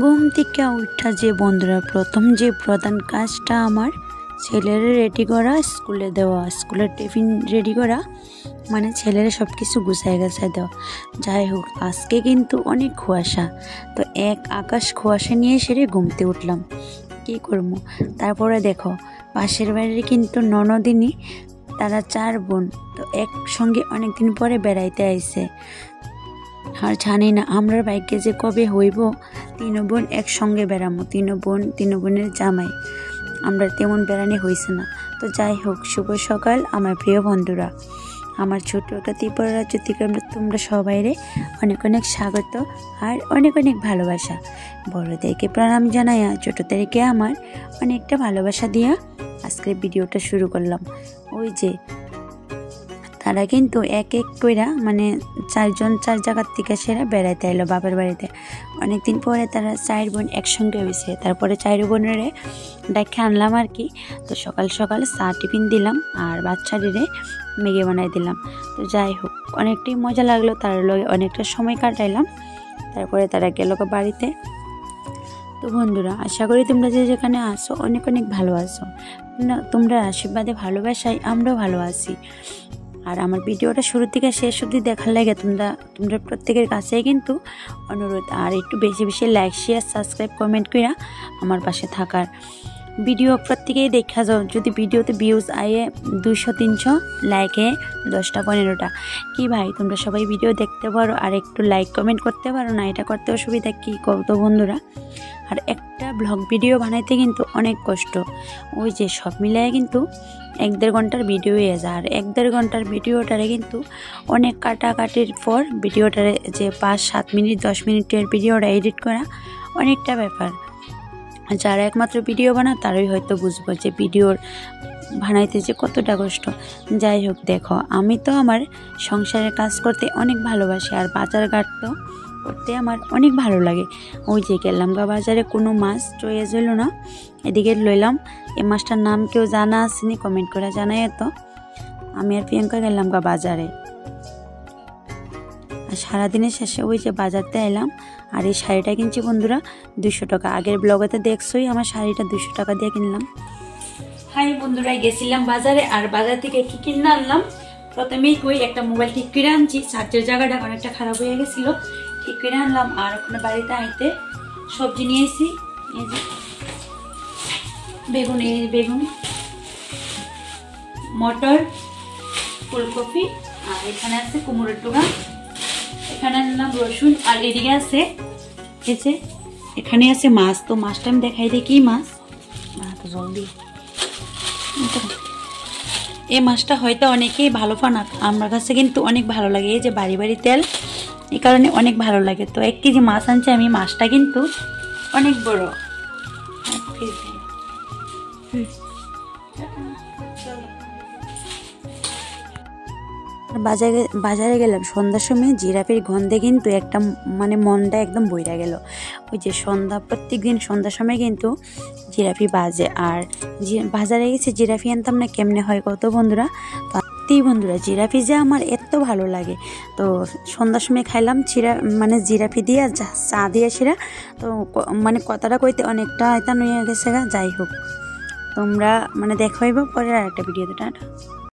ঘুম থেকে উঠা যে বন্ধুরা প্রথম যে প্রধান কাজটা আমার ছেলেরে রেডি করা, স্কুলে দেওয়া, স্কুলের টিফিন রেডি করা, মানে ছেলেরা সব কিছু গুছায় গাছায় দেওয়া। যাই হোক, আজকে কিন্তু অনেক কুয়াশা, তো এক আকাশ কুয়াশা নিয়ে সেরে ঘুমতে উঠলাম। কি করবো? তারপরে দেখো পাশের বাড়ির কিন্তু ননদিনী, তারা 4 বোন, তো একসঙ্গে অনেকদিন পরে বেড়াইতে আইছে। আর জানি না আমরা বাইকে যে কবে হইব 3 বোন একসঙ্গে বেড়ামো, 3 বোনের জামাই, আমরা তেমন বেড়ানি হয়েছে না। তো যাই হোক, শুভ সকাল আমার প্রিয় বন্ধুরা, আমার ছোট্ট একটা ত্রিপুরা রাজ্য থেকে তোমরা সবাইরে অনেক অনেক স্বাগত আর অনেক অনেক ভালোবাসা। বড়দেরকে প্রণাম জানাই, ছোটদেরকে আমার অনেকটা ভালোবাসা দিয়া আজকের ভিডিওটা শুরু করলাম। ওই যে তারা কিন্তু এক এক কইরা, মানে 4 জন 4 জায়গার থেকে সেরা বেড়াইতে এলো বাপের বাড়িতে। অনেকদিন পরে তারা 4 বোন একসঙ্গে হয়েছে। তারপরে 4 বোনের ডেকে আনলাম আর কি। তো সকাল সকাল চা টিফিন দিলাম আর বাচ্চাদের ম্যাগি বানাই দিলাম। তো যাই হোক, অনেকটাই মজা লাগলো, তার লগে অনেকটা সময় কাটাইলাম। তারপরে তারা গেল বাড়িতে। তো বন্ধুরা, আশা করি তোমরা যে যেখানে আসো অনেক অনেক ভালো আছো। তোমরা আশীর্বাদে ভালোবাসাই আমরাও ভালো আছি। আর আমার ভিডিওটা শুরু থেকে শেষ অবধি দেখার লাগে তোমরা প্রত্যেকের কাছে কিন্তু অনুরোধ, আর একটু বেশি বেশি লাইক শেয়ার সাবস্ক্রাইব কমেন্ট করে আমার পাশে থাকার। ভিডিও প্রত্যেকেই দেখা যাও, যদি ভিডিওতে ভিউজ আয়ে 200-300, লাইকে 10টা 15টা। কি ভাই, তোমরা সবাই ভিডিও দেখতে পারো আর একটু লাইক কমেন্ট করতে পারো না? এটা করতে অসুবিধা কি? কত বন্ধুরা। আর একটা ব্লগ ভিডিও বানাইতে কিন্তু অনেক কষ্ট। ওই যে সব মিলায় কিন্তু 1-1.5 ঘন্টার ভিডিও হয়ে যায়। আর 1-1.5 ঘন্টার ভিডিওটারে কিন্তু অনেক কাটাকাটির পর ভিডিওটারে যে 5-7 মিনিট 10 মিনিটের ভিডিওটা এডিট করা অনেকটা ব্যাপার। যারা একমাত্র ভিডিও বানায় তারাই হয়তো বুঝবো যে ভিডিওর বানাইতে যে কতটা কষ্ট। যাই হোক, দেখো আমি তো আমার সংসারের কাজ করতে অনেক ভালোবাসি, আর বাজার ঘাট তো করতে আমার অনেক ভালো লাগে। ওই যে গেলাম বাজারে, কোনো মাছ চয়েস হইল না, এদিকে লইলাম। এই মাছটার নাম কেউ জানা আসেনি কমেন্ট করে জানাই। তো আমি আর প্রিয়াঙ্কা গেলাম বাজারে, আর সারাদিনের শেষে ওই যে বাজারতে এলাম। আর এই শাড়িটা কিনছি বন্ধুরা 200 টাকা। আগের ব্লগেতে দেখছোই আমার শাড়িটা 200 টাকা দিয়ে কিনলাম। হাই বন্ধুরা, গেছিলাম বাজারে, আর বাজার থেকে কি কিনে আনলাম প্রথমেই কই, একটা মোবাইল ঠিক করে আনছি। চার্জের জায়গাটা অনেকটা খারাপ হয়ে গেছিল, ঠিক করে আনলাম। আর ওখানে বাড়িতে আইতে সবজি নিয়ে এসেছি। এই যে বেগুন, মটর, ফুলকপি, আর এখানে আছে কুমড়োর টুকা, এখানে আনলাম রসুন, আর এদিকে আছে এই যে এখানে আছে মাছ। তো মাছটা আমি দেখাই দিই কি মাছ। তো জলদি, এই মাছটা হয়তো অনেকেই ভালো পান, আমার কাছে কিন্তু অনেক ভালো লাগে। এই যে বাড়ি বাড়ি তেল, এই কারণে অনেক ভালো লাগে। তো 1 কেজি মাছ আনছে আমি। মাছটা কিন্তু অনেক বড়। বাজারে গেলাম সন্ধ্যার সময়, জিরাফির গন্ধে কিন্তু একটা মানে মনটা একদম বইরা গেল। ওই যে প্রত্যেকদিন সন্ধ্যার সময় কিন্তু জিরাফি বাজে। আর বাজারে গেছে জিরাফি আনতাম না, কেমনে হয় কত বন্ধুরা। তো বন্ধুরা, জিরাফি যে আমার এত ভালো লাগে। তো সন্ধ্যার সময় খাইলাম মানে জিরাফি দিয়ে চা দিয়ে সেরা। তো মানে কথাটা কইতে অনেকটা এটা নইয়া গেছে। যাই হোক, তোমরা মানে দেখাইব পরে আর একটা ভিডিওতে। টাটা।